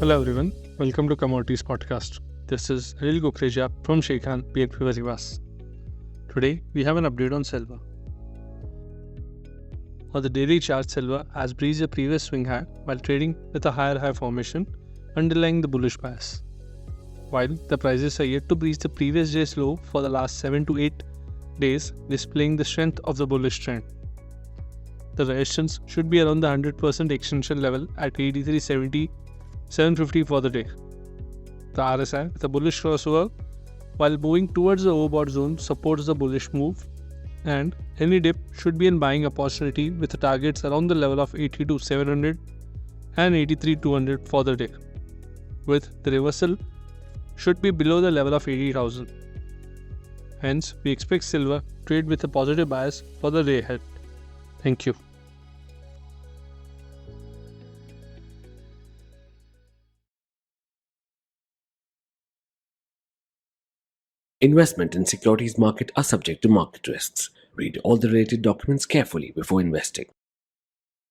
Hello everyone, welcome to Commodities podcast. This is 𝗀𝗲𝗀𝗶𝗀 from Sharekhan, BNP Paribas. Today we have an update on silver. On the daily chart, silver has breached a previous swing high while trading with a higher high formation underlying the bullish bias. While the prices are yet to breach the previous day's low for the last 7 to 8 days, displaying the strength of the bullish trend. The resistance should be around the 100% extension level at 83.70 750 for the day. The RSI with a bullish crossover while moving towards the overbought zone supports the bullish move, and any dip should be an buying opportunity with the targets around the level of 82,700 and 83,200 for the day, with the reversal should be below the level of 80,000. Hence, we expect silver to trade with a positive bias for the day ahead. Thank you. Investment in securities market are subject to market risks. Read all the related documents carefully before investing.